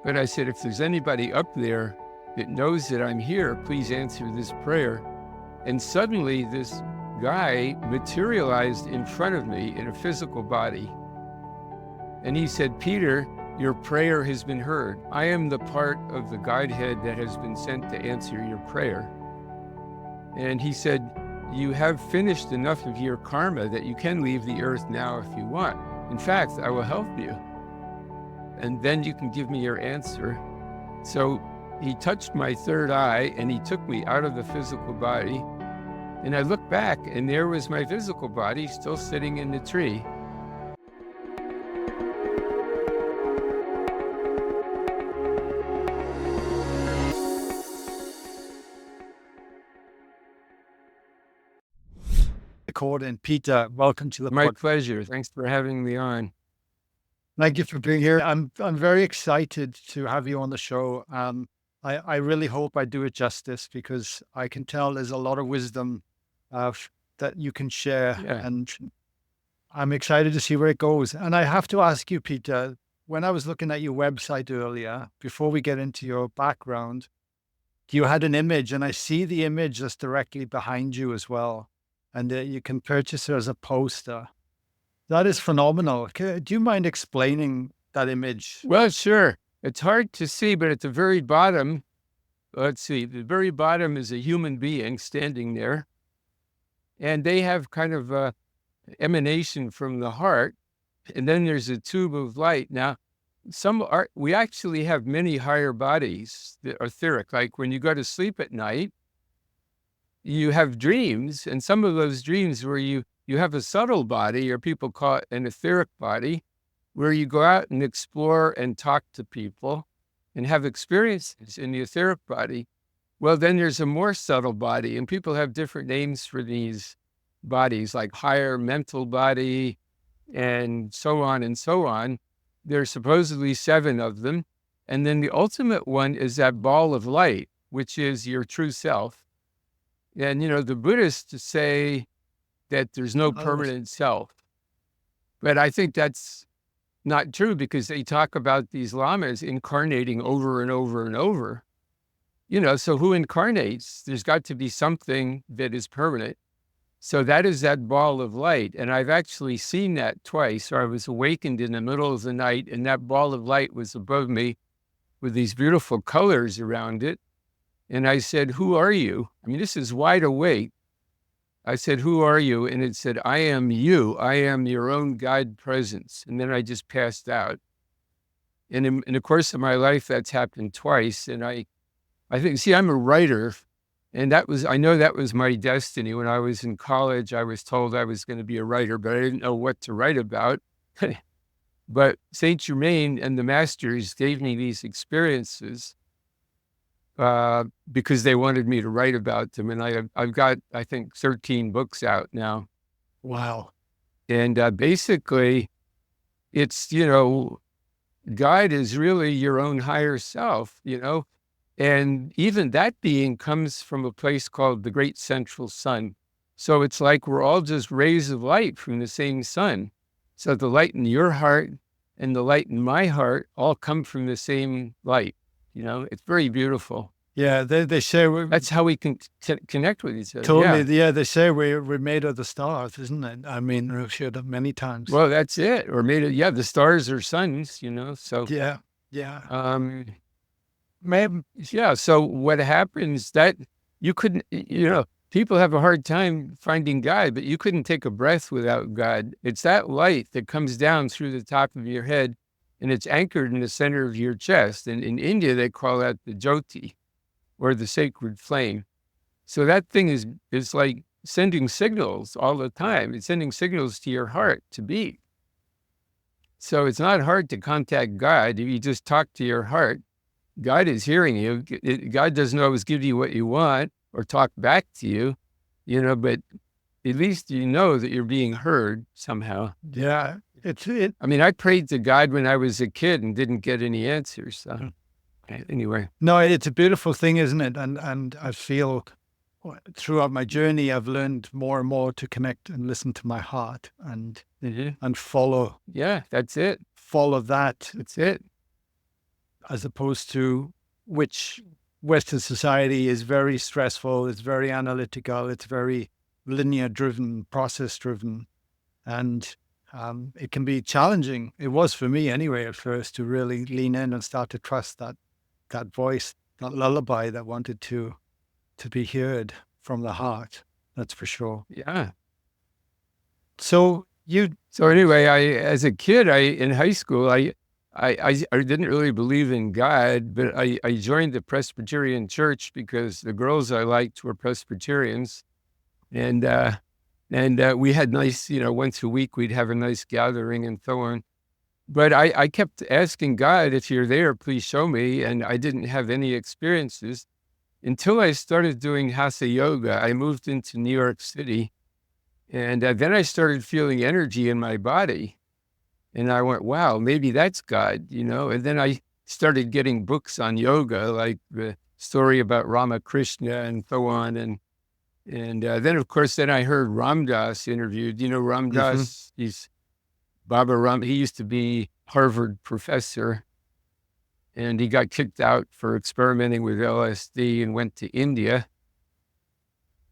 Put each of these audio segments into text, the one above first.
But I said, if there's anybody up there that knows that I'm here, please answer this prayer. And suddenly this guy materialized in front of me in a physical body. And he said, Peter, your prayer has been heard. I am the part of the Godhead that has been sent to answer your prayer. And he said, you have finished enough of your karma that you can leave the earth now if you want. In fact, I will help you. And then you can give me your answer. So he touched my third eye and he took me out of the physical body. And I looked back and there was my physical body still sitting in the tree. And Peter, welcome to the My podcast. pleasure. Thanks for having me on. Thank you for being here. I'm very excited to have you on the show. I really hope I do it justice because I can tell there's a lot of wisdom that you can share, and I'm excited to see where it goes. And I have to ask you, Peter, when I was looking at your website earlier, before we get into your background, you had an image, and I see the image that's directly behind you as well. And you can purchase it as a poster. That is phenomenal. Do you mind explaining that image? Well, sure. It's hard to see, but at the very bottom, let's see, the very bottom is a human being standing there. And they have kind of a emanation from the heart. And then there's a tube of light. Now, we actually have many higher bodies that are etheric. Like when you go to sleep at night, you have dreams, and some of those dreams where you have a subtle body, or people call it an etheric body, where you go out and explore and talk to people and have experiences in the etheric body. Well, then there's a more subtle body, and people have different names for these bodies, like higher mental body and so on and so on. There's supposedly 7 of them. And then the ultimate one is that ball of light, which is your true self. And, the Buddhists say that there's no permanent self. But I think that's not true because they talk about these lamas incarnating over and over and over. So who incarnates? There's got to be something that is permanent. So that is that ball of light. And I've actually seen that twice. Or I was awakened in the middle of the night and that ball of light was above me with these beautiful colors around it. And I said, who are you? I mean, this is wide awake. I said, who are you? And it said, I am you. I am your own God presence. And then I just passed out. And in the course of my life, that's happened twice. And I think, I'm a writer. And I know that was my destiny. When I was in college, I was told I was going to be a writer, but I didn't know what to write about. But Saint Germain and the masters gave me these experiences because they wanted me to write about them. And I've got, I think, 13 books out now. Wow. And basically, it's, God is really your own higher self, and even that being comes from a place called the Great Central Sun. So it's like we're all just rays of light from the same sun. So the light in your heart and the light in my heart all come from the same light. It's very beautiful. Yeah, they say that's how we can connect with each other. Totally. Yeah, they say we're made of the stars, isn't it? I mean, we've shared it many times. Well, that's it. Or made of, the stars are suns, so. Yeah. So what happens that you couldn't, people have a hard time finding God, but you couldn't take a breath without God. It's that light that comes down through the top of your head and it's anchored in the center of your chest. And in India, they call that the Jyoti, or the sacred flame. So that thing is like sending signals all the time. It's sending signals to your heart to beat. So it's not hard to contact God if you just talk to your heart. God is hearing you. God doesn't always give you what you want or talk back to you, but at least you know that you're being heard somehow. Yeah. I mean, I prayed to God when I was a kid and didn't get any answers. So anyway. No, it's a beautiful thing, isn't it? And I feel throughout my journey, I've learned more and more to connect and listen to my heart and follow. Yeah, that's it. Follow that. That's it. as opposed to which Western society is very stressful, it's very analytical, it's very linear driven, process driven. And it can be challenging. It was for me anyway at first to really lean in and start to trust that voice, that lullaby that wanted to be heard from the heart. That's for sure. Yeah. So So anyway, as a kid, in high school, I didn't really believe in God, but I joined the Presbyterian church because the girls I liked were Presbyterians, and we had nice, once a week we'd have a nice gathering and so on. But I kept asking God, if you're there, please show me, and I didn't have any experiences until I started doing Hatha yoga. I moved into New York City, and then I started feeling energy in my body. And I went, wow, maybe that's God, And then I started getting books on yoga, like the story about Ramakrishna and so on. And then, of course, I heard Ram Dass interviewed. Ram Dass, he's Baba Ram. He used to be Harvard professor, and he got kicked out for experimenting with LSD and went to India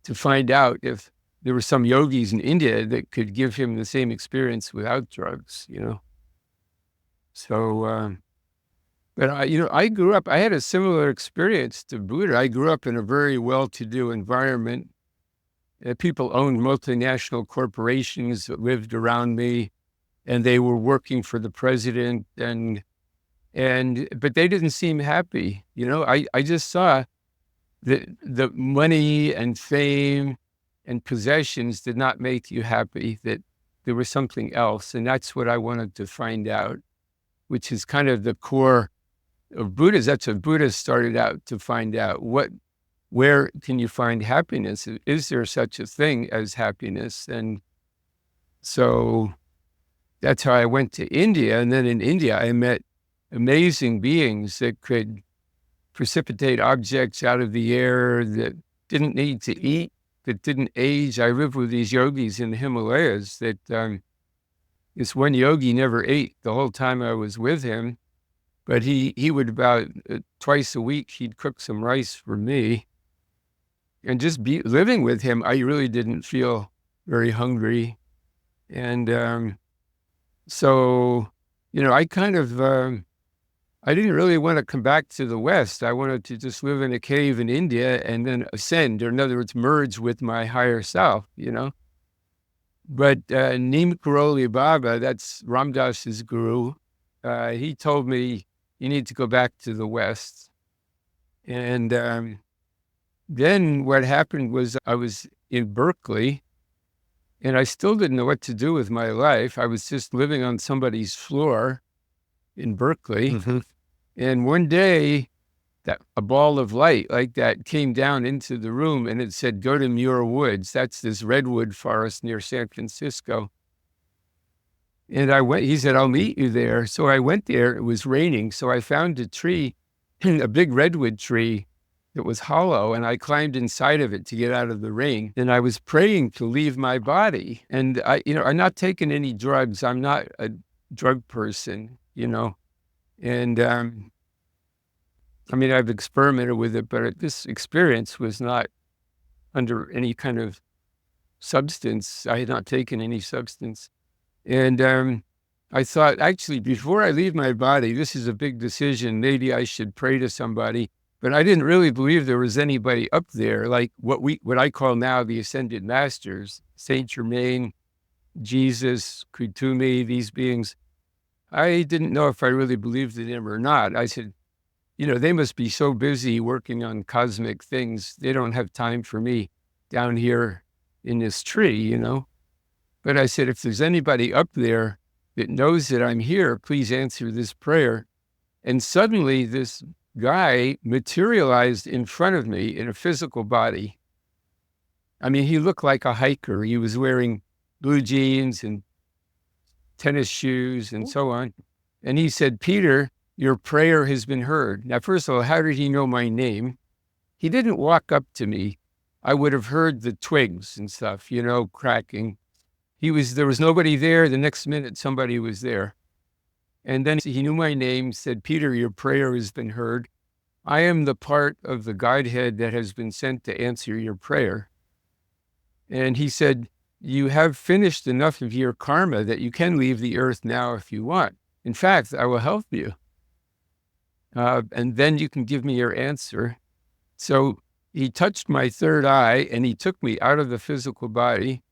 to find out if there were some yogis in India that could give him the same experience without drugs, So, but I grew up, I had a similar experience to Buddha. I grew up in a very well-to-do environment. People owned multinational corporations that lived around me, and they were working for the president, but they didn't seem happy. I just saw that the money and fame and possessions did not make you happy, that there was something else. And that's what I wanted to find out, which is kind of the core of Buddhism. That's what Buddha started out to find out. Where can you find happiness? Is there such a thing as happiness? And so that's how I went to India. And then in India, I met amazing beings that could precipitate objects out of the air, that didn't need to eat, that didn't age. I lived with these yogis in the Himalayas that this one yogi never ate the whole time I was with him, but he would about twice a week, he'd cook some rice for me. And just living with him, I really didn't feel very hungry. And so, I kind of, I didn't really want to come back to the West. I wanted to just live in a cave in India and then ascend, or in other words, merge with my higher self, But Neem Karoli Baba, that's Ram Dass's guru, he told me, you need to go back to the West. And then what happened was I was in Berkeley, and I still didn't know what to do with my life. I was just living on somebody's floor in Berkeley. And one day, a ball of light like that came down into the room, and it said, go to Muir Woods. That's this redwood forest near San Francisco. And I went, he said, I'll meet you there. So I went there. It was raining. So I found a tree, a big redwood tree that was hollow, and I climbed inside of it to get out of the rain. And I was praying to leave my body. And I'm not taking any drugs. I'm not a drug person, And I've experimented with it, but this experience was not under any kind of substance. I had not taken any substance. And I thought, actually, before I leave my body, this is a big decision. Maybe I should pray to somebody. But I didn't really believe there was anybody up there, like what I call now the Ascended Masters, Saint Germain, Jesus, Kutumi, these beings. I didn't know if I really believed in them or not. I said, they must be so busy working on cosmic things. They don't have time for me down here in this tree, But I said, if there's anybody up there that knows that I'm here, please answer this prayer. And suddenly this guy materialized in front of me in a physical body. He looked like a hiker. He was wearing blue jeans and tennis shoes and so on. And he said, Peter, your prayer has been heard. Now, first of all, how did he know my name? He didn't walk up to me. I would have heard the twigs and stuff, cracking. There was nobody there. The next minute, somebody was there. And then he knew my name, said, Peter, your prayer has been heard. I am the part of the Godhead that has been sent to answer your prayer. And he said, you have finished enough of your karma that you can leave the earth now if you want. In fact, I will help you. And then you can give me your answer. So he touched my third eye and he took me out of the physical body.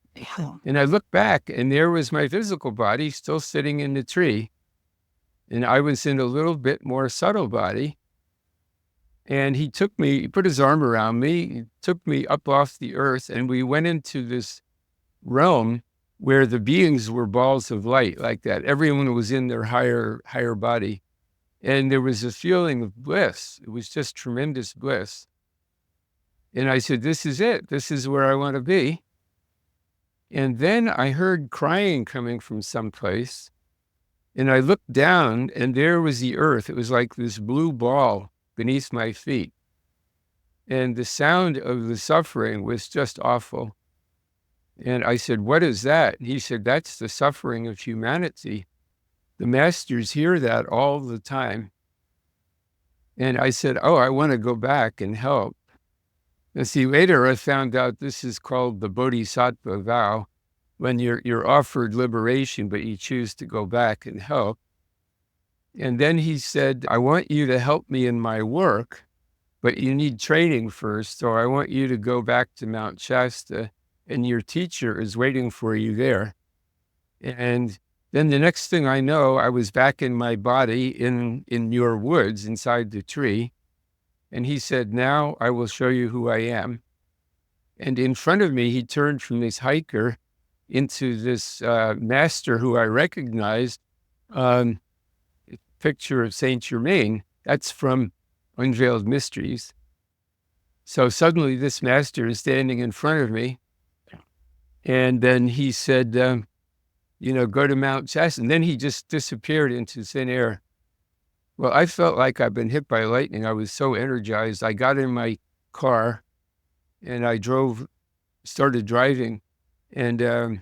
And I looked back and there was my physical body still sitting in the tree. And I was in a little bit more subtle body. And he put his arm around me, he took me up off the earth, and we went into this realm where the beings were balls of light like that. Everyone was in their higher body. And there was a feeling of bliss. It was just tremendous bliss. And I said, this is it. This is where I want to be. And then I heard crying coming from someplace. And I looked down and there was the earth. It was like this blue ball beneath my feet. And the sound of the suffering was just awful. And I said, what is that? And he said, that's the suffering of humanity. The masters hear that all the time. And I said, oh, I want to go back and help. And see, later I found out this is called the Bodhisattva vow, when you're offered liberation, but you choose to go back and help. And then he said, I want you to help me in my work, but you need training first. So I want you to go back to Mount Shasta and your teacher is waiting for you there. And then the next thing I know, I was back in my body in Muir Woods inside the tree. And he said, now I will show you who I am. And in front of me, he turned from this hiker into this master who I recognized, picture of Saint Germain. That's from Unveiled Mysteries. So suddenly this master is standing in front of me. And then he said, go to Mount Shasta. And then he just disappeared into thin air. Well, I felt like I'd been hit by lightning. I was so energized. I got in my car and I started driving. And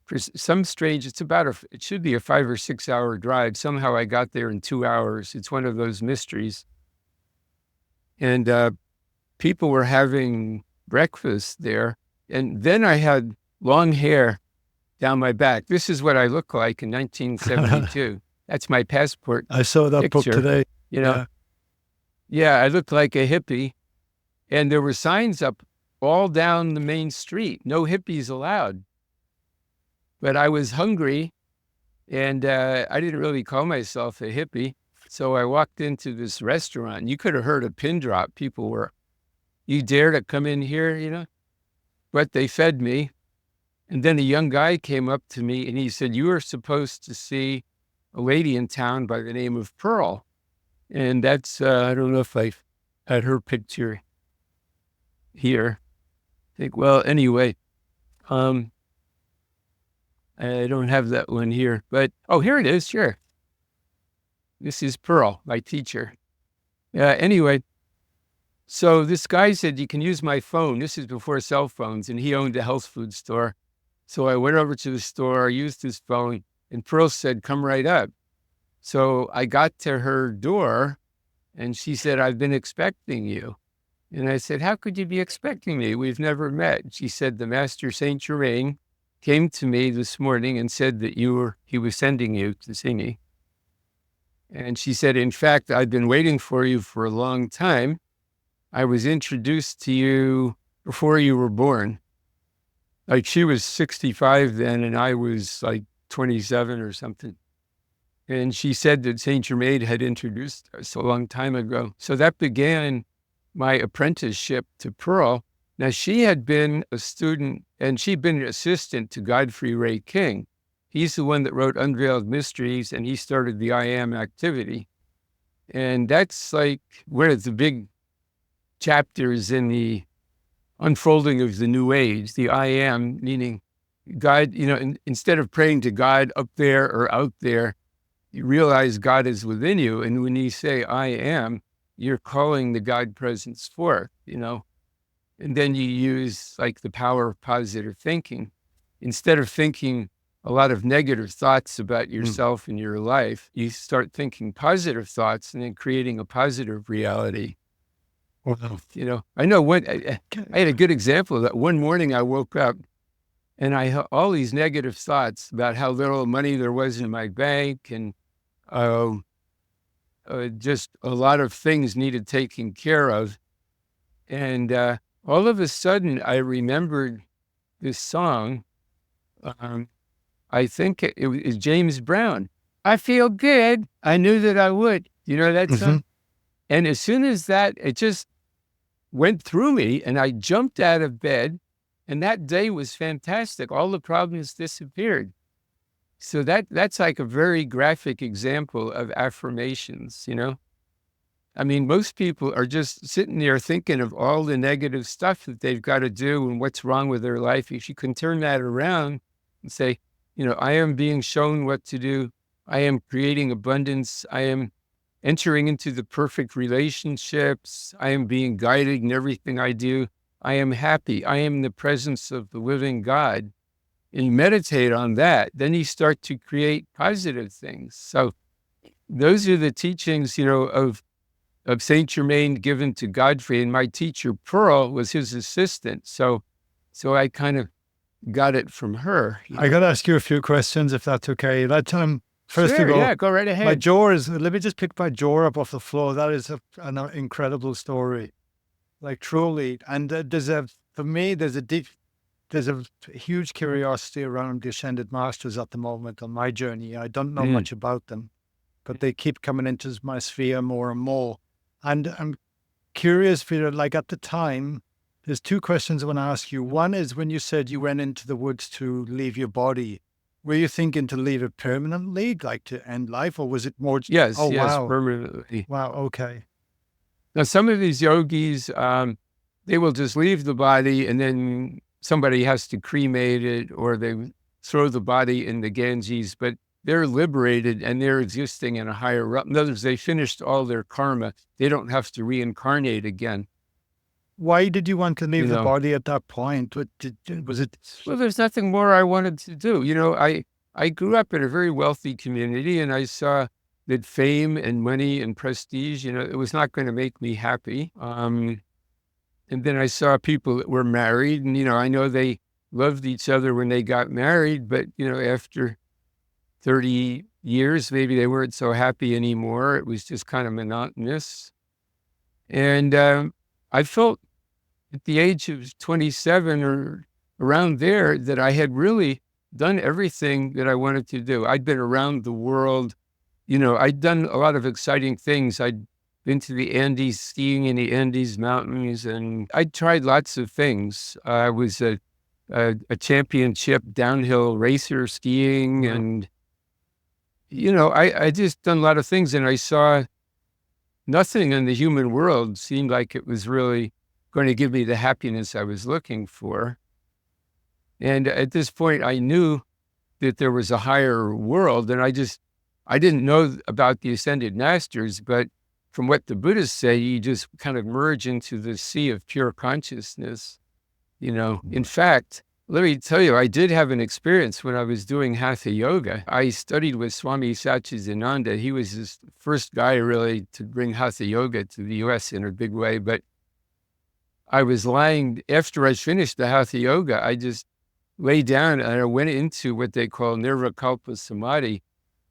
for some strange, it should be a 5 or 6 hour drive. Somehow I got there in 2 hours. It's one of those mysteries. And people were having breakfast there. And then I had long hair down my back. This is what I looked like in 1972. That's my passport. I saw that picture. book today. Yeah, I looked like a hippie. And there were signs up all down the main street, no hippies allowed. But I was hungry and I didn't really call myself a hippie. So I walked into this restaurant. You could have heard a pin drop. People were, you dare to come in here, But they fed me. And then a young guy came up to me and he said, you are supposed to see a lady in town by the name of Pearl. And that's, I don't know if I had her picture here. I think, well, anyway, I don't have that one here, but, oh, here it is, sure. This is Pearl, my teacher. Anyway, so this guy said, you can use my phone. This is before cell phones, and he owned a health food store. So I went over to the store, used his phone, and Pearl said, come right up. So I got to her door, and she said, I've been expecting you. And I said, how could you be expecting me? We've never met. She said, the Master Saint Germain came to me this morning and said that he was sending you to see me. And she said, in fact, I've been waiting for you for a long time. I was introduced to you before you were born. Like she was 65 then, and I was like 27 or something. And she said that Saint Germain had introduced us a long time ago. So that began my apprenticeship to Pearl. Now, she had been a student and she'd been an assistant to Godfre Ray King. He's the one that wrote Unveiled Mysteries, and he started the I Am activity. And that's like one of the big chapters in the unfolding of the New Age, the I Am, meaning God, instead of praying to God up there or out there, you realize God is within you. And when you say, I am, you're calling the God presence forth, and then you use like the power of positive thinking. Instead of thinking a lot of negative thoughts about Mm. yourself and your life, you start thinking positive thoughts and then creating a positive reality. Wow. You know, I know I had a good example of that. One morning I woke up and I had all these negative thoughts about how little money there was in my bank, and uh, just a lot of things needed taking care of. And all of a sudden, I remembered this song. Um, I think it was James Brown. I feel good. I knew that I would. You know that Mm-hmm. song? And as soon as that, it just went through me, and I jumped out of bed, and that day was fantastic. All the problems disappeared. So that's like a very graphic example of affirmations, you know? I mean, most people are just sitting there thinking of all the negative stuff that they've got to do and what's wrong with their life. If you can turn that around and say, you know, I am being shown what to do. I am creating abundance. I am entering into the perfect relationships. I am being guided in everything I do. I am happy. I am in the presence of the living God. And you meditate on that, then you start to create positive things. So those are the teachings, you know, of Saint Germain given to Godfrey, and my teacher Pearl was his assistant. So I kind of got it from her. I got to ask you a few questions, if that's okay. That time, first Sure, of all, yeah, go right my ahead. jaw is, let me just pick my jaw up off the floor. That is an incredible story, like truly. And for me, there's a huge curiosity around the Ascended Masters at the moment on my journey. I don't know much about them, but they keep coming into my sphere more and more. And I'm curious, Peter, like at the time, there's two questions I want to ask you. One is, when you said you went into the woods to leave your body, were you thinking to leave it permanently, like to end life, or was it more? Yes, Oh, yes, wow. permanently. Wow. Okay. Now, some of these yogis, they will just leave the body and then somebody has to cremate it, or they throw the body in the Ganges, but they're liberated and they're existing in a higher realm. In other words, they finished all their karma. They don't have to reincarnate again. Why did you want to leave You the know, body at that point? Was it? well, there's nothing more I wanted to do. You know, I grew up in a very wealthy community, and I saw that fame and money and prestige, you know, it was not going to make me happy. And then I saw people that were married, and, you know, I know they loved each other when they got married, but, you know, after 30 years, maybe they weren't so happy anymore. It was just kind of monotonous. And I felt at the age of 27 or around there that I had really done everything that I wanted to do. I'd been around the world. You know, I'd done a lot of exciting things. I'd been to the Andes, skiing in the Andes Mountains, and I'd tried lots of things. I was a championship downhill racer skiing, Wow. and, you know, I just done a lot of things, and I saw nothing in the human world seemed like it was really going to give me the happiness I was looking for. And at this point, I knew that there was a higher world, and I didn't know about the Ascended Masters, but from what the Buddhists say, you just kind of merge into the sea of pure consciousness. You know, in fact, let me tell you, I did have an experience when I was doing Hatha Yoga. I studied with Swami Satchidananda. He was the first guy really to bring Hatha Yoga to the US in a big way. But I was lying, after I finished the Hatha Yoga, I just lay down and I went into what they call Nirvikalpa Samadhi.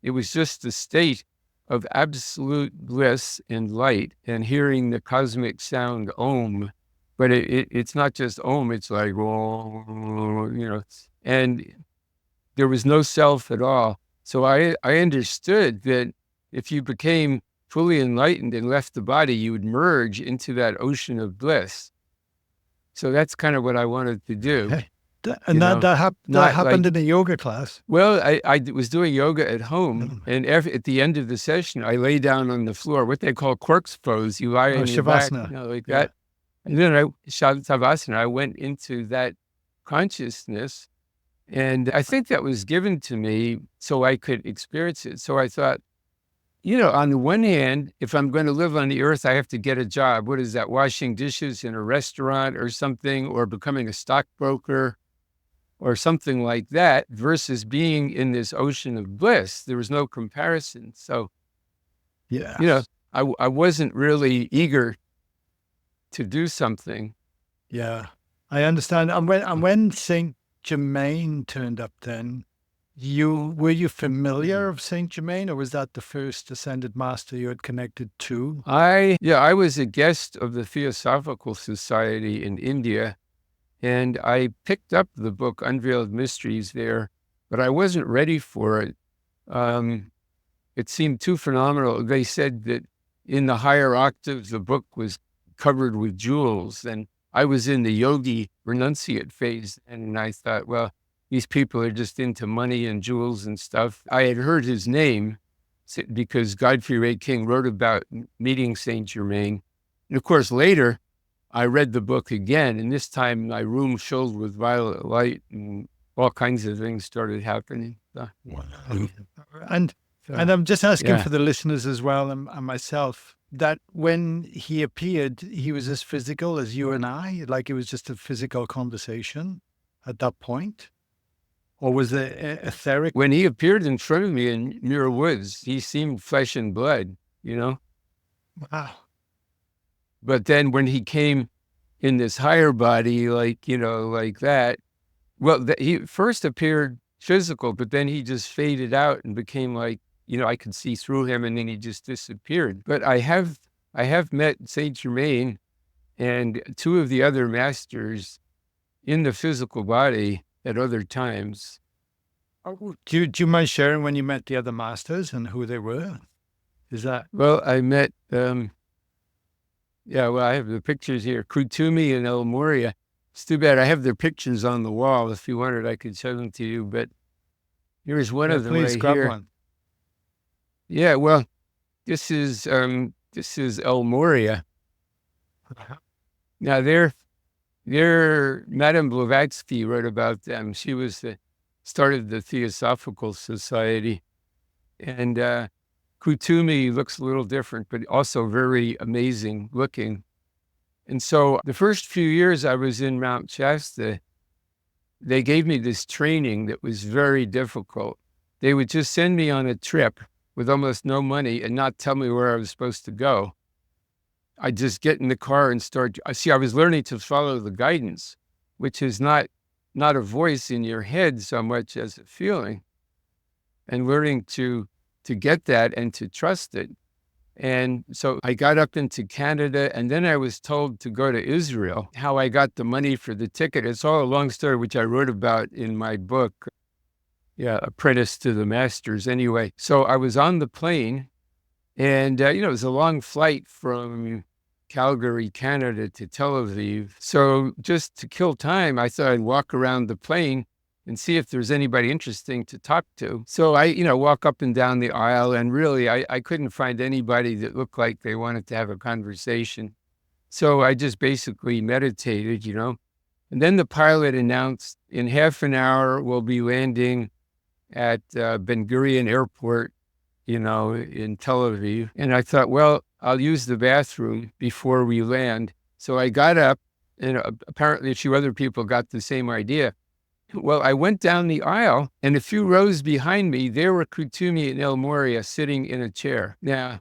It was just a state of absolute bliss and light, and hearing the cosmic sound Om. But it's not just Om, it's like, oh, you know, and there was no self at all. So I understood that if you became fully enlightened and left the body, you would merge into that ocean of bliss. So that's kind of what I wanted to do. And that not happened like, in a yoga class. well, I was doing yoga at home, and at the end of the session, I lay down on the floor, what they call corpse pose. You lie Oh, on your back, Shavasana. you know, like Yeah. that. And then Shavasana, I went into that consciousness, and I think that was given to me so I could experience it. So I thought, you know, on the one hand, if I'm going to live on the earth, I have to get a job. What is that? Washing dishes in a restaurant or something, or becoming a stockbroker. or something like that versus being in this ocean of bliss. There was no comparison. So, Yeah. I wasn't really eager to do something. Yeah. I understand. And when Saint Germain turned up then, were you familiar of Saint Germain, or was that the first Ascended Master you had connected to? I was a guest of the Theosophical Society in India, and I picked up the book Unveiled Mysteries there, but I wasn't ready for it. It seemed too phenomenal. They said that in the higher octaves, the book was covered with jewels, and I was in the yogi renunciate phase, and I thought, well, these people are just into money and jewels and stuff. I had heard his name because Godfre Ray King wrote about meeting Saint Germain. And of course, later, I read the book again, and this time my room filled with violet light and all kinds of things started happening. Wow. And I'm just asking for the listeners as well, and myself, that when he appeared, he was as physical as you and I, like it was just a physical conversation at that point? Or was it etheric? When he appeared in front of me in Muir Woods, he seemed flesh and blood, Wow. But then when he came in this higher body, like that, well, he first appeared physical, but then he just faded out and became like, I could see through him, and then he just disappeared. But I have met Saint Germain and two of the other masters in the physical body at other times. Do you mind sharing when you met the other masters and who they were? Is that? Well, I met, I have the pictures here, Kutumi and El Moria. It's too bad I have their pictures on the wall. If you wanted, I could show them to you, but here's one of them please right grab here. one. Yeah, well, this is El Moria. Now they're Madame Blavatsky wrote about them. She was started the Theosophical Society, and Kutumi looks a little different, but also very amazing looking. And so the first few years I was in Mount Shasta, they gave me this training that was very difficult. They would just send me on a trip with almost no money and not tell me where I was supposed to go. I'd just get in the car and start. I was learning to follow the guidance, which is not a voice in your head so much as a feeling, and learning to get that and to trust it. And so I got up into Canada, and then I was told to go to Israel. How I got the money for the ticket, it's all a long story, which I wrote about in my book, Apprentice to the Masters. Anyway, so I was on the plane, and, it was a long flight from Calgary, Canada to Tel Aviv. So just to kill time, I thought I'd walk around the plane and see if there's anybody interesting to talk to. So I, walk up and down the aisle, and really I couldn't find anybody that looked like they wanted to have a conversation. So I just basically meditated, and then the pilot announced in half an hour we'll be landing at Ben Gurion Airport, in Tel Aviv. And I thought, well, I'll use the bathroom before we land. So I got up, and apparently a few other people got the same idea. Well, I went down the aisle, and a few rows behind me, there were Kutumi and El Moria sitting in a chair. Now,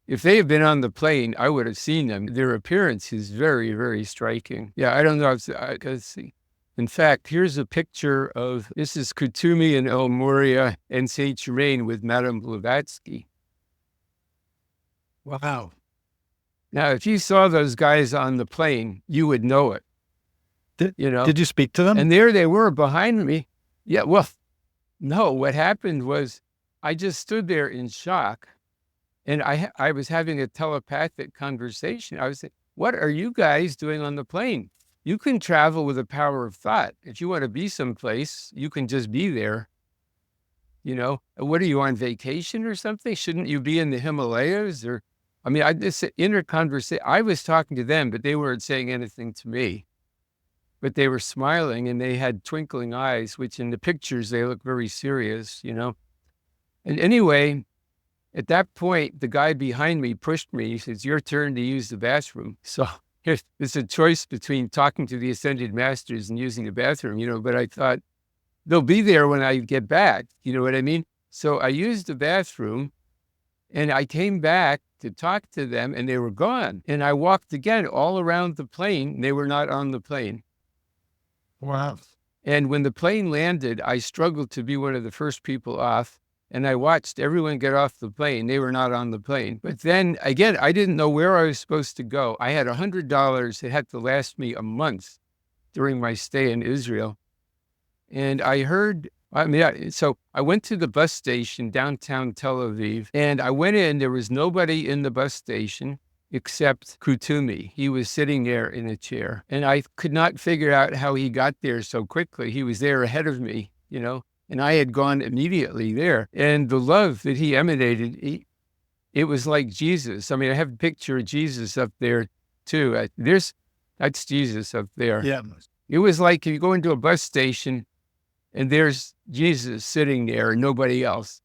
if they had been on the plane, I would have seen them. Their appearance is very, very striking. Yeah, I don't know if I could see. In fact, here's a picture this is Kutumi and El Moria and Saint Germain with Madame Blavatsky. Wow. Now, if you saw those guys on the plane, you would know it. Did you speak to them? And there they were behind me. Yeah, well, no, what happened was I just stood there in shock, and I was having a telepathic conversation. I was saying, what are you guys doing on the plane? You can travel with the power of thought. If you want to be someplace, you can just be there. What are you, on vacation or something? Shouldn't you be in the Himalayas? Inner conversation. I was talking to them, but they weren't saying anything to me. But they were smiling, and they had twinkling eyes, which in the pictures, they look very serious, And anyway, at that point, the guy behind me pushed me. He says, your turn to use the bathroom. So it's a choice between talking to the Ascended Masters and using the bathroom, but I thought, they'll be there when I get back. You know what I mean? So I used the bathroom and I came back to talk to them and they were gone. And I walked again all around the plane. They were not on the plane. Wow. And when the plane landed, I struggled to be one of the first people off. And I watched everyone get off the plane. They were not on the plane. But then again, I didn't know where I was supposed to go. I had $100. It had to last me a month during my stay in Israel. And I heard, so I went to the bus station downtown Tel Aviv, and I went in. There was nobody in the bus station except Kutumi. He was sitting there in a chair. And I could not figure out how he got there so quickly. He was there ahead of me, you know. And I had gone immediately there. And the love that he emanated, it was like Jesus. I mean, I have a picture of Jesus up there too. That's Jesus up there. Yeah. It was like you go into a bus station and there's Jesus sitting there and nobody else.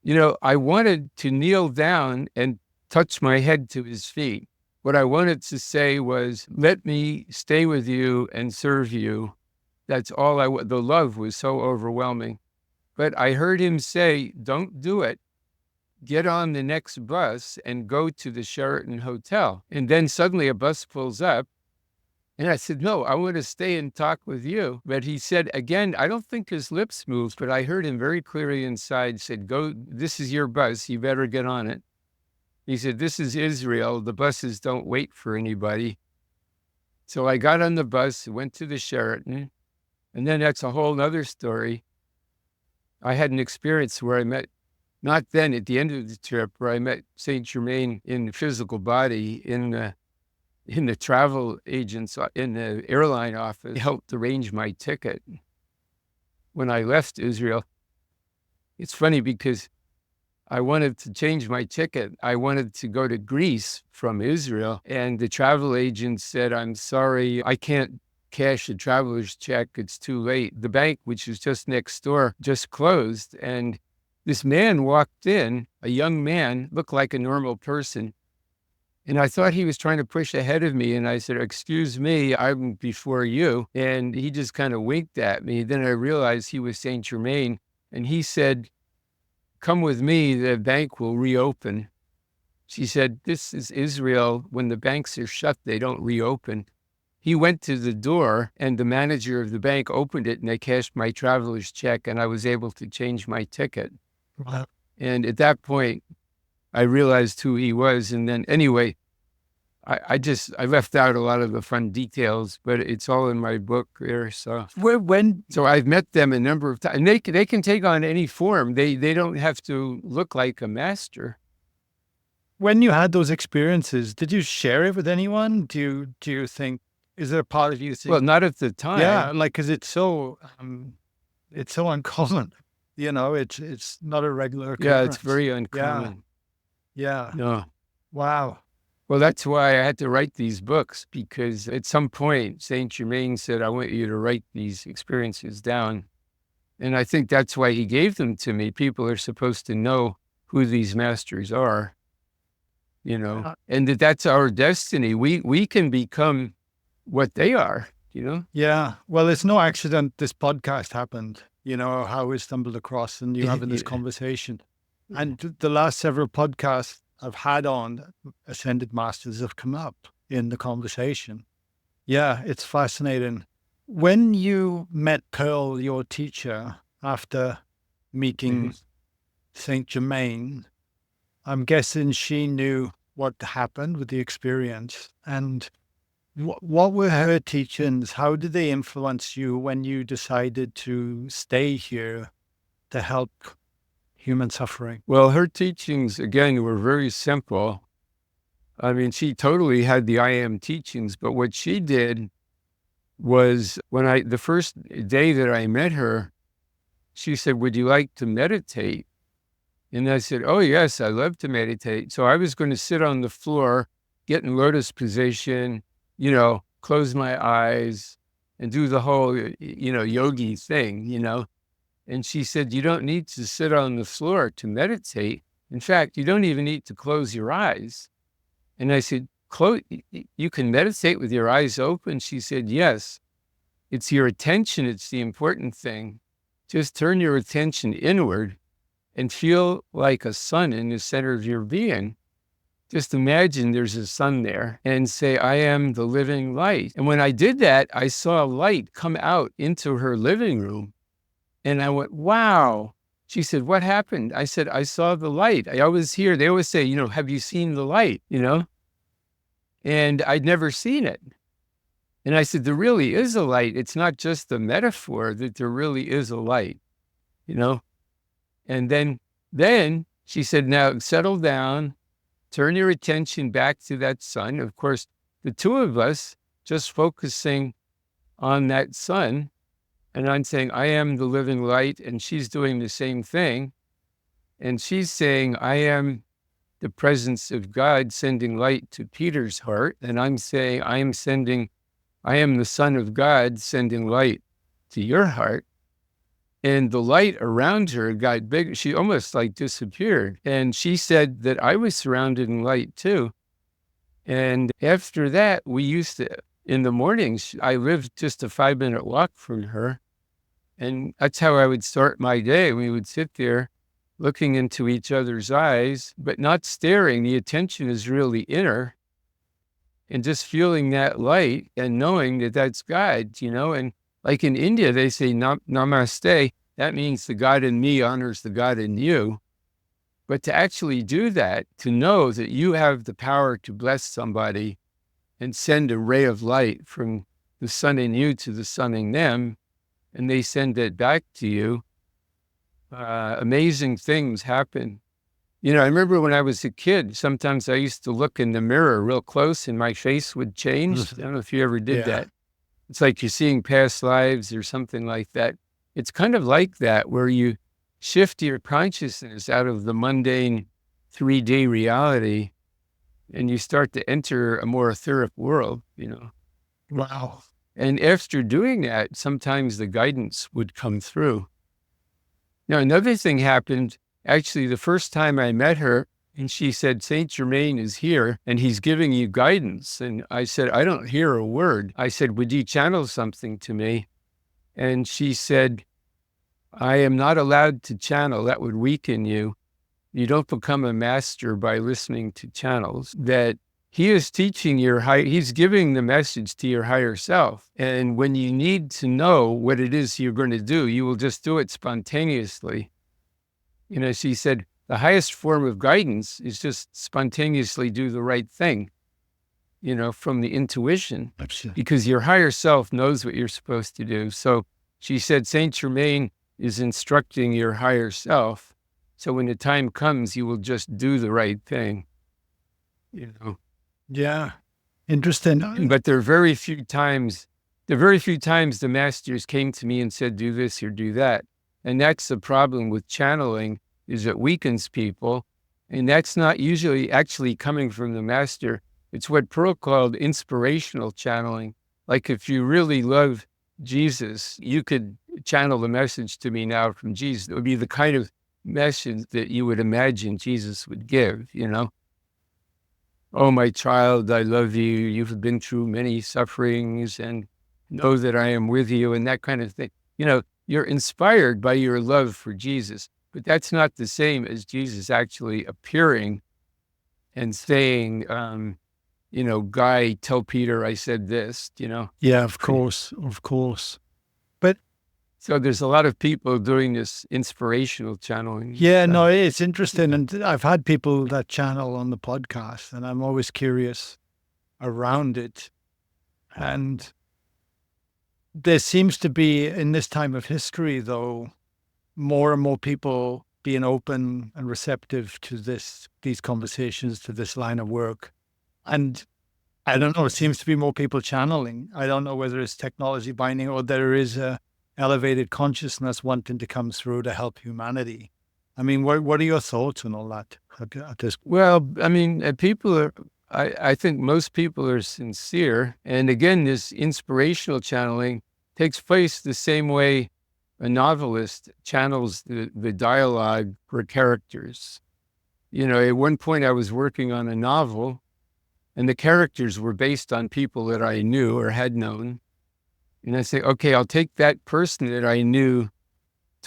You know, I wanted to kneel down and touch my head to his feet. What I wanted to say was, let me stay with you and serve you. That's all the love was so overwhelming. But I heard him say, don't do it. Get on the next bus and go to the Sheraton Hotel. And then suddenly a bus pulls up. And I said, no, I want to stay and talk with you. But he said, again, I don't think his lips moved, but I heard him very clearly inside, said, go, this is your bus. You better get on it. He said, this is Israel. The buses don't wait for anybody. So I got on the bus, went to the Sheraton. And then that's a whole nother story. I had an experience where I met, not then at the end of the trip, where I met Saint Germain in the physical body in the travel agents, in the airline office. He helped arrange my ticket when I left Israel. It's funny because I wanted to change my ticket. I wanted to go to Greece from Israel. And the travel agent said, I'm sorry, I can't cash a traveler's check. It's too late. The bank, which is just next door, just closed. And this man walked in, a young man, looked like a normal person. And I thought he was trying to push ahead of me. And I said, excuse me, I'm before you. And he just kind of winked at me. Then I realized he was Saint Germain. And he said, come with me, the bank will reopen. She said, this is Israel. When the banks are shut, they don't reopen. He went to the door and the manager of the bank opened it and they cashed my traveler's check and I was able to change my ticket. Wow. And at that point, I realized who he was. And then anyway, I left out a lot of the fun details, but it's all in my book there. So I've met them a number of times, and they can take on any form. They don't have to look like a master. When you had those experiences, did you share it with anyone? Do you think, is there a part of you think, well, not at the time. Yeah, like, because it's so uncommon. You know, it's not a regular occurrence. Yeah, it's very uncommon. Yeah. No. Wow. Well, that's why I had to write these books, because at some point, Saint Germain said, I want you to write these experiences down. And I think that's why he gave them to me. People are supposed to know who these masters are, you know, and that's our destiny. We can become what they are, you know? Yeah. Well, it's no accident this podcast happened, you know, how we stumbled across and you having this conversation. And the last several podcasts I've had on Ascended Masters have come up in the conversation. Yeah, it's fascinating. When you met Pearl, your teacher, after meeting Saint Germain, I'm guessing she knew what happened with the experience. And what were her teachings? How did they influence you when you decided to stay here to help human suffering? Well, her teachings, again, were very simple. I mean, she totally had the I am teachings, but what she did was the first day that I met her, she said, would you like to meditate? And I said, oh, yes, I love to meditate. So I was going to sit on the floor, get in lotus position, you know, close my eyes and do the whole, you know, yogi thing, you know. And she said, you don't need to sit on the floor to meditate. In fact, you don't even need to close your eyes. And I said, you can meditate with your eyes open? She said, yes. It's your attention. It's the important thing. just turn your attention inward and feel like a sun in the center of your being. Just imagine there's a sun there and say, I am the living light. And when I did that, I saw a light come out into her living room. And I went, wow. She said, what happened? I said, I saw the light. I always hear, they always say, have you seen the light? And I'd never seen it. And I said, there really is a light. It's not just a metaphor, that there really is a light, And then she said, now settle down, turn your attention back to that sun. Of course, the two of us just focusing on that sun. And I'm saying, I am the living light. And she's doing the same thing. And she's saying, I am the presence of God sending light to Peter's heart. And I'm saying, I am the Son of God sending light to your heart. And the light around her got bigger. She almost disappeared. And she said that I was surrounded in light too. And after that, we used to, in the mornings, I lived just a 5-minute walk from her. And that's how I would start my day. We would sit there looking into each other's eyes, but not staring. The attention is really inner. And just feeling that light and knowing that that's God, and like in India, they say namaste. That means the God in me honors the God in you. But to actually do that, to know that you have the power to bless somebody and send a ray of light from the sun in you to the sun in them, and they send it back to you, amazing things happen. I remember when I was a kid, sometimes I used to look in the mirror real close and my face would change. I don't know if you ever did that. It's like you're seeing past lives or something like that. It's kind of like that, where you shift your consciousness out of the mundane 3D reality and you start to enter a more etheric world, Wow. And after doing that, sometimes the guidance would come through. Now, another thing happened. Actually, the first time I met her, and she said, Saint Germain is here and he's giving you guidance. And I said, I don't hear a word. I said, would you channel something to me? And she said, I am not allowed to channel. That would weaken you. You don't become a master by listening to channels. That he is teaching he's giving the message to your higher self. And when you need to know what it is you're going to do, you will just do it spontaneously. She said, the highest form of guidance is just spontaneously do the right thing, from the intuition, because your higher self knows what you're supposed to do. So she said, Saint Germain is instructing your higher self. So when the time comes, you will just do the right thing, Yeah. Interesting. But there are very few times the masters came to me and said, do this or do that. And that's the problem with channeling, is it weakens people. And that's not usually actually coming from the master. It's what Pearl called inspirational channeling. Like if you really love Jesus, you could channel the message to me now from Jesus. It would be the kind of message that you would imagine Jesus would give, Oh, my child, I love you. You've been through many sufferings and know that I am with you, and that kind of thing. You're inspired by your love for Jesus, but that's not the same as Jesus actually appearing and saying, Guy, tell Peter I said this, Yeah, of course. But so there's a lot of people doing this inspirational channeling. yeah, no, it's interesting. And I've had people that channel on the podcast, and I'm always curious around it. And there seems to be, in this time of history, though, more and more people being open and receptive to these conversations, to this line of work. And I don't know, it seems to be more people channeling. I don't know whether it's technology binding or there is a elevated consciousness wanting to come through to help humanity. I mean, what are your thoughts on all that? Well, I mean, I think most people are sincere. And again, this inspirational channeling takes place the same way a novelist channels the dialogue for characters. At one point I was working on a novel and the characters were based on people that I knew or had known. And I say, okay, I'll take that person that I knew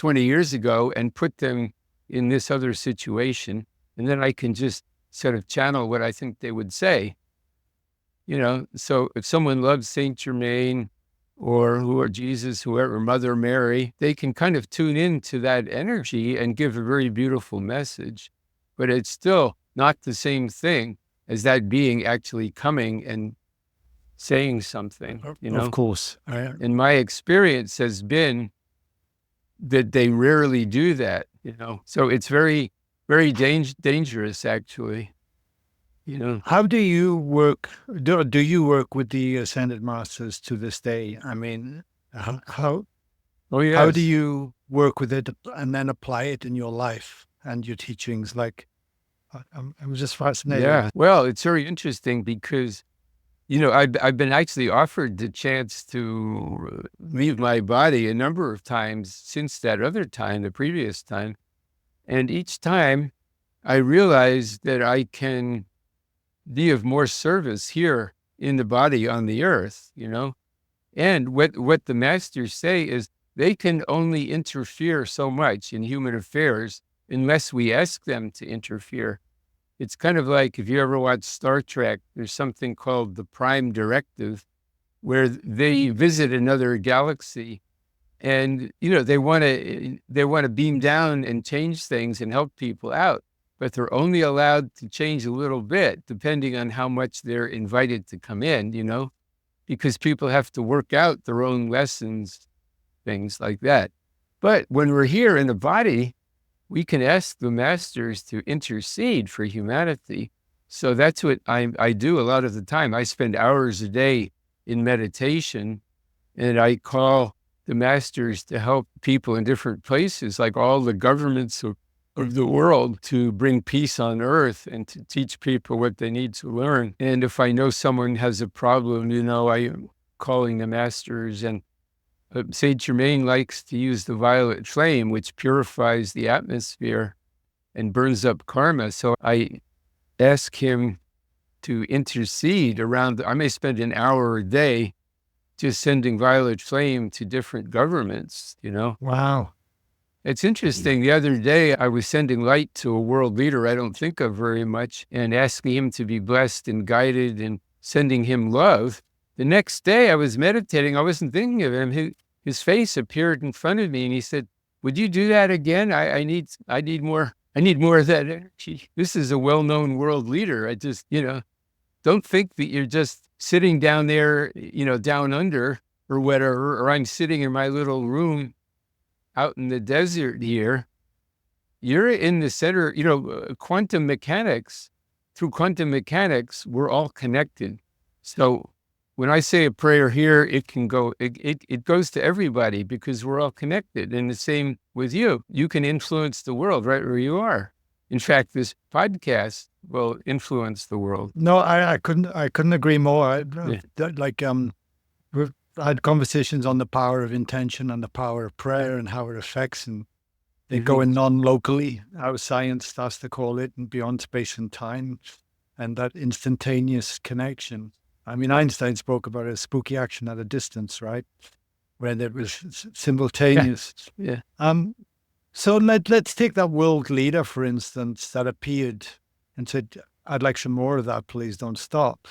20 years ago and put them in this other situation. And then I can just sort of channel what I think they would say. So if someone loves Saint Germain or Jesus, whoever, Mother Mary, they can kind of tune into that energy and give a very beautiful message. But it's still not the same thing as that being actually coming and saying something, Of course. And my experience has been that they rarely do that, So it's very, very dangerous, actually. How do you work? Do you work with the Ascended Masters to this day? I mean, how do you work with it and then apply it in your life and your teachings? Like, I'm just fascinated. Yeah. Well, it's very interesting because, I've been actually offered the chance to leave my body a number of times since that other time, the previous time. And each time I realized that I can be of more service here in the body on the earth, And what the masters say is they can only interfere so much in human affairs unless we ask them to interfere. It's kind of like if you ever watch Star Trek, there's something called the Prime Directive, where they visit another galaxy and, they want to beam down and change things and help people out. But they're only allowed to change a little bit, depending on how much they're invited to come in, because people have to work out their own lessons, things like that. But when we're here in the body, we can ask the masters to intercede for humanity. So that's what I do a lot of the time. I spend hours a day in meditation, and I call the masters to help people in different places, like all the governments of the world, to bring peace on earth and to teach people what they need to learn. And if I know someone has a problem, I am calling the masters. And Saint Germain likes to use the violet flame, which purifies the atmosphere and burns up karma. So I ask him to intercede around. I may spend an hour a day just sending violet flame to different governments, Wow. It's interesting. The other day, I was sending light to a world leader I don't think of very much and asking him to be blessed and guided and sending him love. The next day, I was meditating. I wasn't thinking of him. His face appeared in front of me, and he said, "Would you do that again? I need more. I need more of that energy." This is a well-known world leader. I just, don't think that you're just sitting down there, down under or whatever, or I'm sitting in my little room out in the desert here. You're in the center, quantum mechanics. Through quantum mechanics, we're all connected. So when I say a prayer here, it can go, it goes to everybody because we're all connected. And the same with you. You can influence the world right where you are. In fact, this podcast will influence the world. No, I couldn't agree more. We've had conversations on the power of intention and the power of prayer and how it affects, and they go in non-locally, how science starts to call it, and beyond space and time, and that instantaneous connection. I mean, Einstein spoke about a spooky action at a distance, right? Where it was simultaneous. Yeah. So let's take that world leader, for instance, that appeared and said, "I'd like some more of that, please don't stop."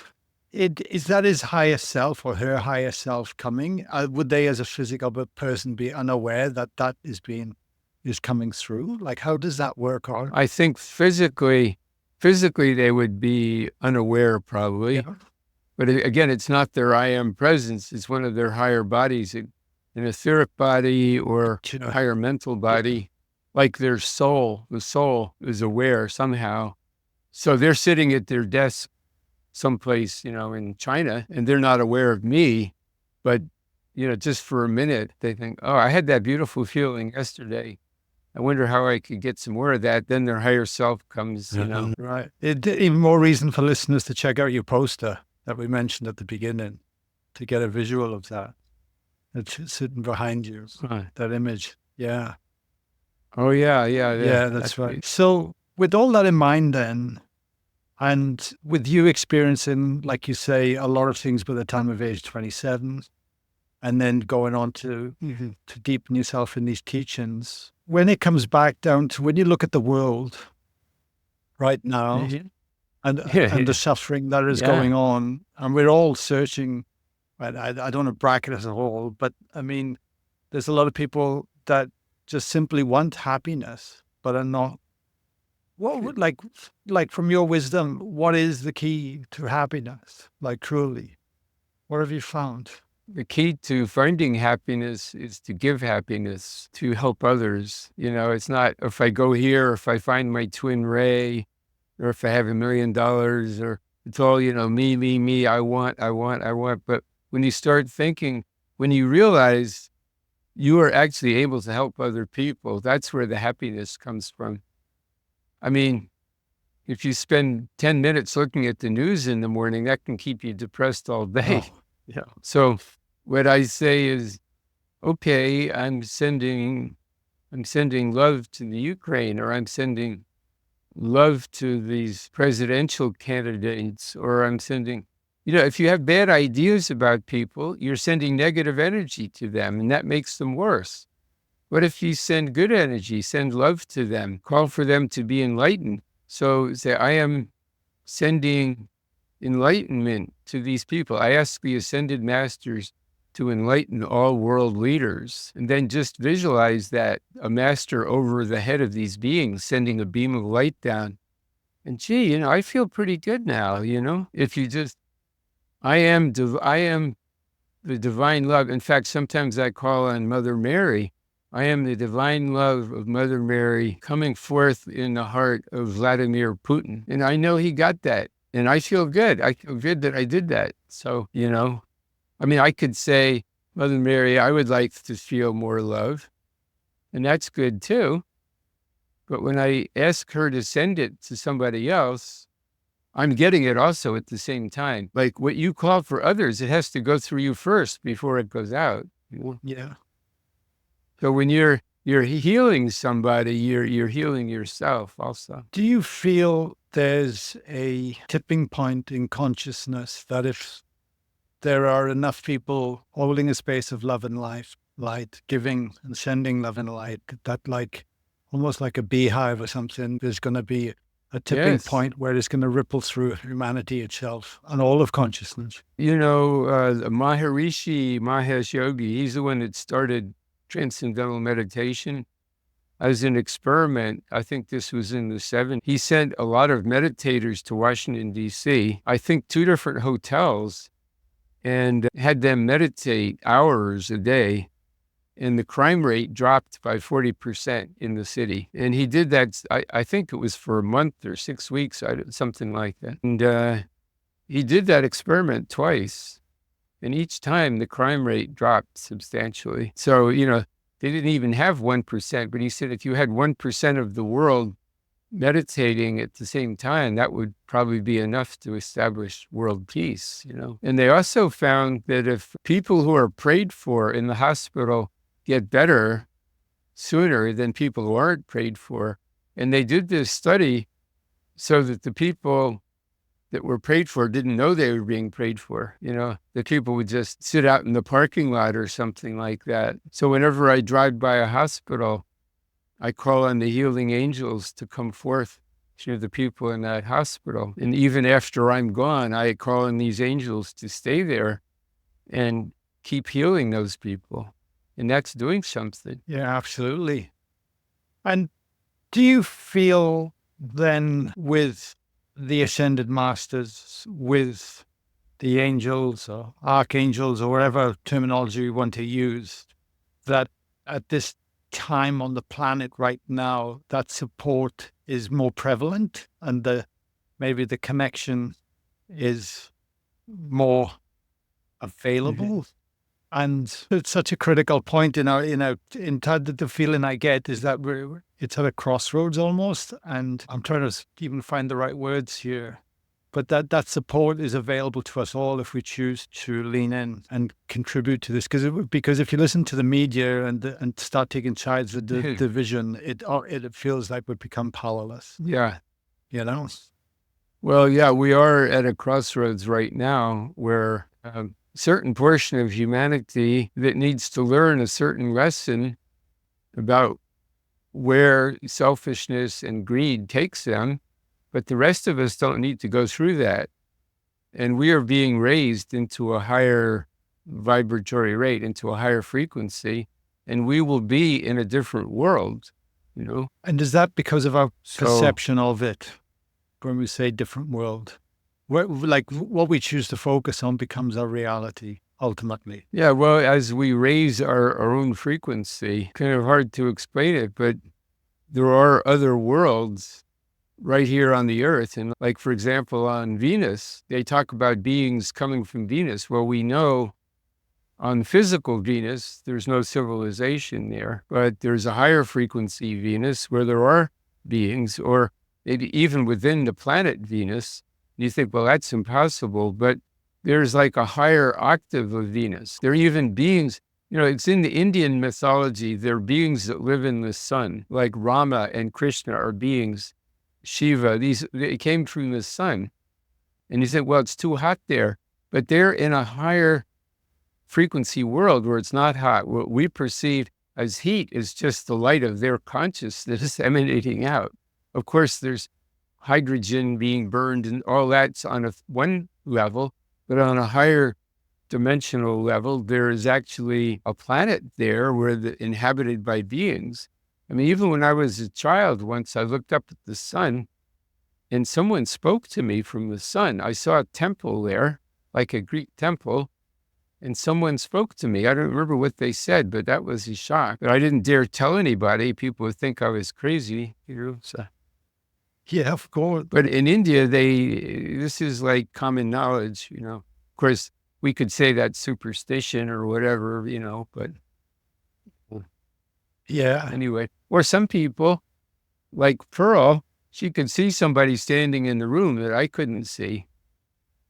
Is that his higher self or her higher self coming? Would they, as a physical person, be unaware that is coming through? Like, how does that work? I think physically they would be unaware, probably. Yeah. But again, it's not their I am presence. It's one of their higher bodies, an etheric body or a higher mental body, like their soul. The soul is aware somehow. So they're sitting at their desk someplace, in China, and they're not aware of me, but, just for a minute, they think, "Oh, I had that beautiful feeling yesterday. I wonder how I could get some more of that." Then their higher self comes, Right. Even more reason for listeners to check out your poster that we mentioned at the beginning, to get a visual of that. It's sitting behind you, that image. Yeah. Oh, yeah. Yeah, that's right. So with all that in mind then, and with you experiencing, like you say, a lot of things by the time of age 27, and then going on to deepen yourself in these teachings. When it comes back down to when you look at the world right now and the suffering that is going on, and we're all searching, right? I don't want to bracket us at all, but I mean, there's a lot of people that just simply want happiness, but are not. What would like from your wisdom, what is the key to happiness? Like truly, what have you found? The key to finding happiness is to give happiness, to help others. You know, it's not if I go here, or if I find my twin ray, or if I have $1 million, or it's all, you know, me, I want. But when you start thinking, when you realize you are actually able to help other people, that's where the happiness comes from. I mean, if you spend 10 minutes looking at the news in the morning, that can keep you depressed all day. Oh, yeah. So what I say is, okay, I'm sending love to the Ukraine, or I'm sending love to these presidential candidates, or I'm sending, you know, if you have bad ideas about people, you're sending negative energy to them, and that makes them worse. What if you send good energy, send love to them, call for them to be enlightened? So say, I am sending enlightenment to these people. I ask the Ascended Masters to enlighten all world leaders, and then just visualize that, a master over the head of these beings, sending a beam of light down. And gee, you know, I feel pretty good now, you know, if you just, I am the divine love. In fact, sometimes I call on Mother Mary. I am the divine love of Mother Mary coming forth in the heart of Vladimir Putin. And I know he got that. And I feel good. I feel good that I did that. So, you know, I mean, I could say, Mother Mary, I would like to feel more love. And that's good too. But when I ask her to send it to somebody else, I'm getting it also at the same time. Like what you call for others, it has to go through you first before it goes out. Yeah. So when you're healing somebody, you're healing yourself also. Do you feel there's a tipping point in consciousness that if there are enough people holding a space of love and light, giving and sending love and light, that like almost like a beehive or something, there's going to be a tipping point where it's going to ripple through humanity itself and all of consciousness? You know, Maharishi Mahesh Yogi, he's the one that started transcendental meditation. As an experiment, I think this was in the 70s, he sent a lot of meditators to Washington, D.C., I think 2 different hotels, and had them meditate hours a day. And the crime rate dropped by 40% in the city. And he did that, I think it was for a month or 6 weeks, something like that. And he did that experiment twice. And each time the crime rate dropped substantially. So, you know, they didn't even have 1%, but he said if you had 1% of the world meditating at the same time, that would probably be enough to establish world peace, you know. And they also found that if people who are prayed for in the hospital get better sooner than people who aren't prayed for, and they did this study so that the people that were prayed for didn't know they were being prayed for. You know, the people would just sit out in the parking lot or something like that. So whenever I drive by a hospital, I call on the healing angels to come forth to the people in that hospital. And even after I'm gone, I call on these angels to stay there and keep healing those people. And that's doing something. Yeah, absolutely. And do you feel then with the Ascended Masters, with the angels or archangels or whatever terminology you want to use, that at this time on the planet right now, that support is more prevalent and maybe the connection is more available? And it's such a critical point in the feeling I get is that it's at a crossroads almost. And I'm trying to even find the right words here. But that support is available to us all if we choose to lean in and contribute to this. Because if you listen to the media and start taking sides with the division, it feels like we've become powerless. Yeah. You know? Well, yeah, we are at a crossroads right now where a certain portion of humanity that needs to learn a certain lesson about where selfishness and greed takes them, but the rest of us don't need to go through that. And we are being raised into a higher vibratory rate, into a higher frequency, and we will be in a different world, you know? And is that because of our So, perception of it? When we say different world, like what we choose to focus on becomes our reality ultimately. yeah, well, as we raise our own frequency, kind of hard to explain it, but there are other worlds right here on the earth. And like, for example, on Venus, they talk about beings coming from Venus. Well, we know on physical Venus, there's no civilization there, but there's a higher frequency Venus where there are beings, or maybe even within the planet Venus. You think, well, that's impossible, but there's like a higher octave of Venus. There are even beings, it's in the Indian mythology, there are beings that live in the sun, like Rama and Krishna are beings, Shiva, they came from the sun. And you think, well, it's too hot there, but they're in a higher frequency world where it's not hot. What we perceive as heat is just the light of their consciousness emanating out. Of course, there's hydrogen being burned and all that's on one level, but on a higher dimensional level, there is actually a planet there inhabited by beings. I mean, even when I was a child, once I looked up at the sun and someone spoke to me from the sun. I saw a temple there, like a Greek temple, and someone spoke to me. I don't remember what they said, but that was a shock. But I didn't dare tell anybody. People would think I was crazy, so. Yeah, of course. But in India, this is like common knowledge, Of course, we could say that's superstition or whatever, but Yeah. anyway. Or some people, like Pearl, she could see somebody standing in the room that I couldn't see.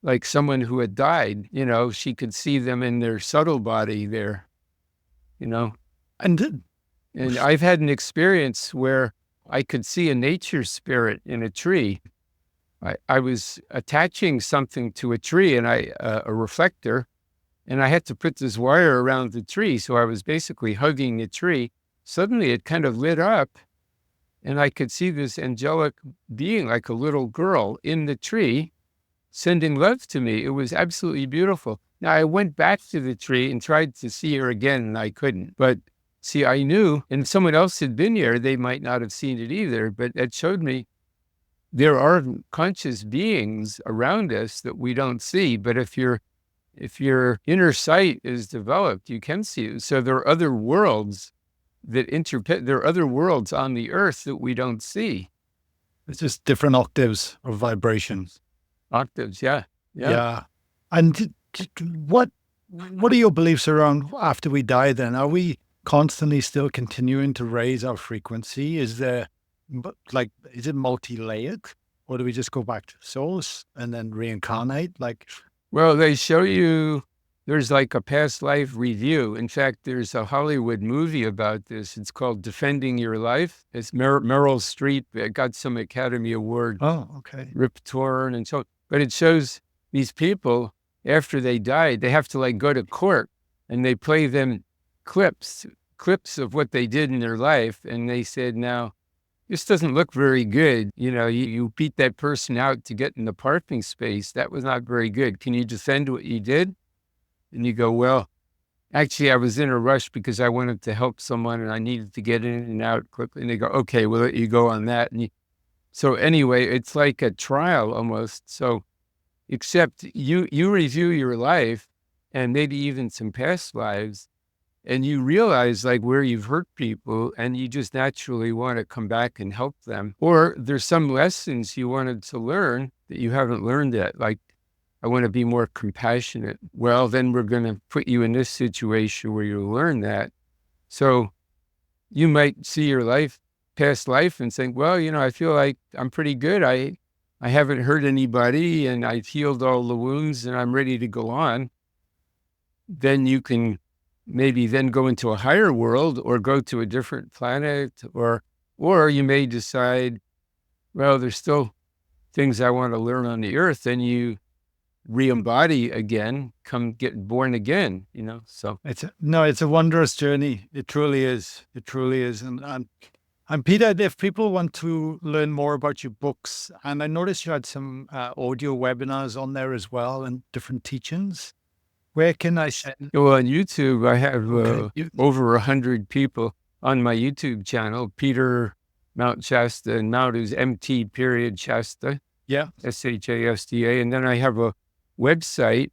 Like someone who had died, she could see them in their subtle body there, And And I've had an experience where I could see a nature spirit in a tree. I was attaching something to a tree and a reflector, and I had to put this wire around the tree. So I was basically hugging the tree. Suddenly it kind of lit up and I could see this angelic being, like a little girl in the tree, sending love to me. It was absolutely beautiful. Now I went back to the tree and tried to see her again and I couldn't. But see, I knew, and if someone else had been here, they might not have seen it either, but it showed me there are conscious beings around us that we don't see. But if your inner sight is developed, you can see it. So there are other worlds there are other worlds on the earth that we don't see. it's just different octaves of vibrations. Octaves, yeah. Yeah. And what are your beliefs around after we die then? Are we constantly still continuing to raise our frequency? Is it multi-layered? Or do we just go back to source and then reincarnate? Well, they show you there's like a past life review. In fact, there's a Hollywood movie about this. It's called Defending Your Life. It's Meryl Streep. It got some Academy Award. Oh, okay. Rip Torn and so on. But it shows these people, after they died, they have to go to court and they play them clips of what they did in their life. And they said, now, this doesn't look very good. You beat that person out to get in the parking space. That was not very good. Can you defend what you did? And you go, well, actually, I was in a rush because I wanted to help someone and I needed to get in and out quickly. And they go, okay, we'll let you go on that. So anyway, it's like a trial almost. So except you review your life and maybe even some past lives, and you realize where you've hurt people and you just naturally want to come back and help them. Or there's some lessons you wanted to learn that you haven't learned yet. Like, I want to be more compassionate. Well, then we're going to put you in this situation where you learn that. So you might see your past life and think, well, I feel like I'm pretty good. I haven't hurt anybody and I've healed all the wounds and I'm ready to go on. Then you can maybe then go into a higher world or go to a different planet, or you may decide, well, there's things I want to learn on the earth, then you re-embody again, come get born again, so. It's a wondrous journey. It truly is. It truly is. And Peter, if people want to learn more about your books, and I noticed you had some audio webinars on there as well and different teachings, where can I send? Well, on YouTube, I have Okay. over 100 people on my YouTube channel, Peter Mount Shasta, and Mount is MT period Shasta, Yeah. SHASTA. And then I have a website,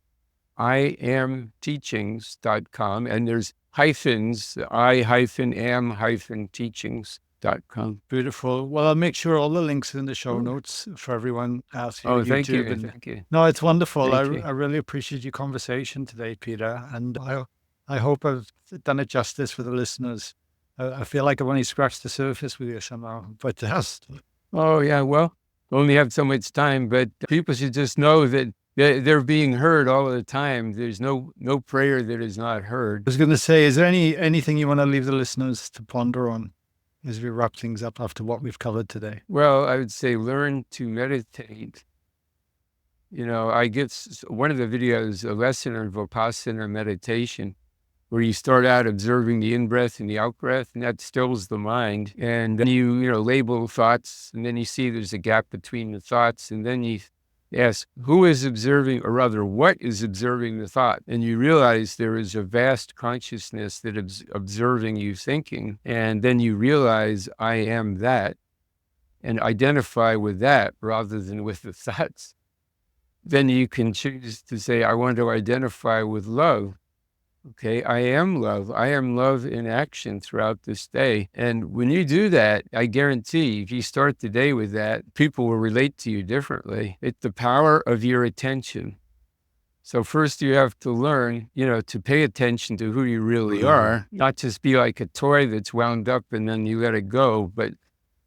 iamteachings.com, and there's hyphens, I-am-teachings.com. Beautiful. Well, I'll make sure all the links in the show notes for everyone else here. Thank you. And Thank you. no, it's wonderful. I Thank you. really appreciate your conversation today, Peter. And I hope I've done it justice for the listeners. I feel like I've only scratched the surface with you somehow, but Oh, yeah. Well, only have so much time, but people should just know that they're being heard all the time. There's no prayer that is not heard. I was going to say, is there anything you want to leave the listeners to ponder on as we wrap things up after what we've covered today? Well, I would say learn to meditate. I give one of the videos, a lesson on Vipassana meditation, where you start out observing the in-breath and the out-breath, and that stills the mind. And then you label thoughts, and then you see there's a gap between the thoughts, and then you ask, who is observing, or rather, what is observing the thought? And you realize there is a vast consciousness that is observing you thinking, and then you realize, I am that, and identify with that rather than with the thoughts. Then you can choose to say, I want to identify with love. Okay, I am love. I am love in action throughout this day. And when you do that, I guarantee if you start the day with that, people will relate to you differently. It's the power of your attention. So first you have to learn, to pay attention to who you really are, not just be like a toy that's wound up and then you let it go, but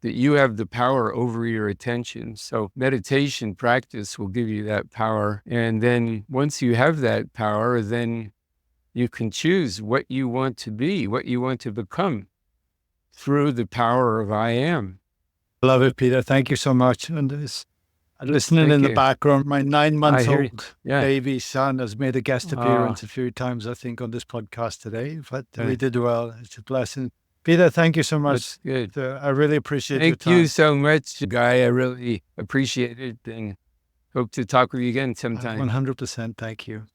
that you have the power over your attention. So meditation practice will give you that power. And then once you have that power, then you can choose what you want to be, what you want to become through the power of I am. Love it, Peter. Thank you so much. And listening in the background, my 9-month-old baby son has made a guest appearance a few times, I think, on this podcast today. But we did well. It's a blessing. Peter, thank you so much. That's good. I really appreciate your time. Thank you so much, Guy. I really appreciate it and hope to talk with you again sometime. 100%. Thank you.